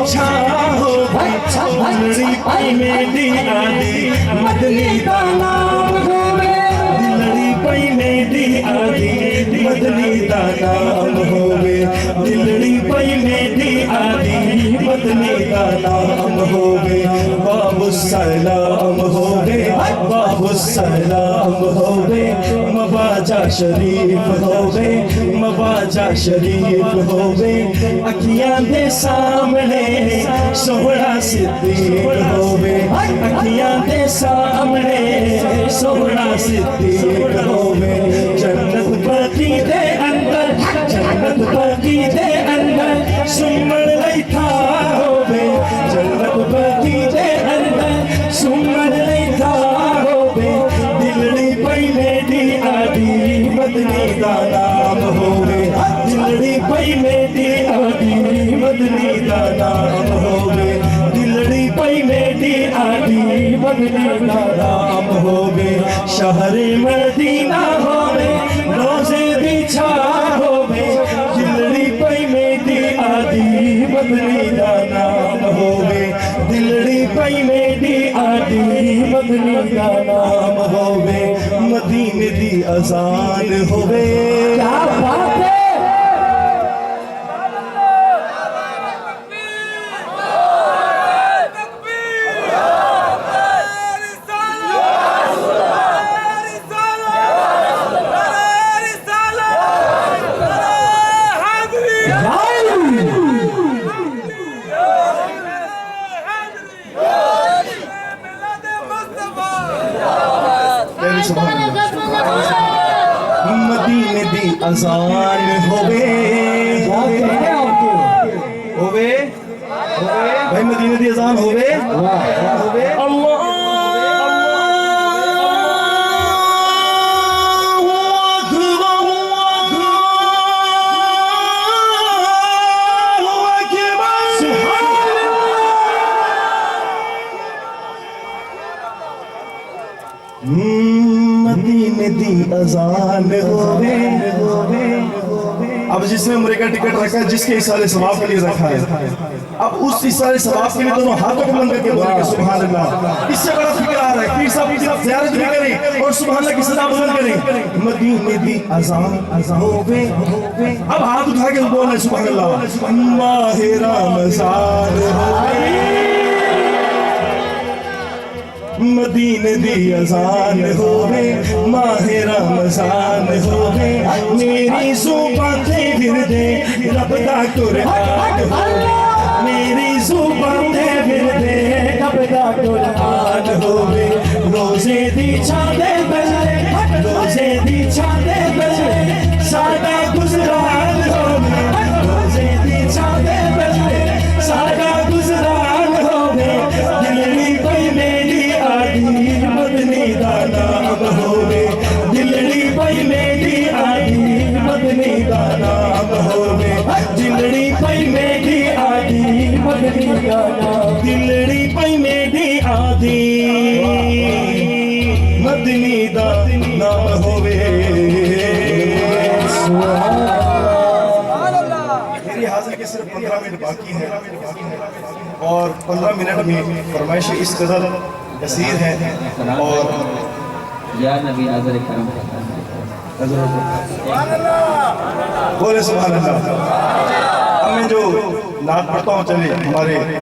बिछा हो दिलड़ी पई में दी आदि मदनी दा नाम होवे दिलड़ी पई में दी आदि मदनी दा नाम होवे दिलड़ी पई में दी आदि मदनी दा नाम होवे बाबू सलाम होवे बाबू सलाम होवे मबाजा शरीफ होवे मबाजा शरीफ होवे अखियां दे सामने सोहरा सिद्दीक होवे अखियां दे सामने सोहरा सिद्दीक होवे जन्नत बगी दे अंदर जन्नत बगी दे अंदर सुमन लैठा होवे जन्नत बगी दे अंदर सुमन लैठा होवे दिलड़ी पई में दी आदि मदनी दा नाम होवे दिलड़ी पई में दी आदि मदनी दा नाम होवे दिलड़ी पई में दी आदि मदनी दा नाम होवे शहरे मदीना होवे रोजे बिछा होवे दिलड़ी पई में दी आदि मदनी दा नाम होवे दिलड़ी पई में दी आदि मदनी दा नाम होवे मदीने दी अजान होवे क्या बात है मदीने दी अजान होवे होवे भाई मदीने दी अजान होवे होवे अल्लाह मदीने दी अजान होवे अब जिसने उम्र का टिकट रखा है जिसके इशारे सवाब के लिए रखा है अब उस इशारे सवाब के लिए दोनों हाथों को बुलंद करके बोलेंगे सुभान अल्लाह इससे बड़ा फिक्र आ रहा है पीर साहब की तरफ ज़ियारत भी करें और सुभान अल्लाह की सदा बुलंद करें मदीने दी अजान होवे अब हाथ उठा के बोले सुभान अल्लाह माह रमज़ान होवे मदीने दी अजान होवे माह रमज़ान होवे मेरी ज़ुबान ते विरदे रब दा कुरान होवे मेरी ज़ुबान ते विरदे रब दा कुरान होवे रोज़े दी छादे बजरे रोज़े दी छादे बजरे सादा गुज़रान होवे रोज़े दी छादे बजरे सादा गुज़रान होवे दिलड़ी पई मेरी मदनी दा नाम होवे दिलड़ी पई में दी आदि मदनी दा नाम होवे दिलड़ी पई में दी आदि मदनी दा नाम दिलड़ी पई में दी आदि मदनी दा नाम होवे मेरी हाजिर के सिर्फ 15 मिनट बाकी है और 15 मिनट में फरमाइश इस कदर कसीर है और या नबी नजर करम बोले सुभान अल्लाह। अब मैं जो नात पढ़ता हूँ चलिए हमारे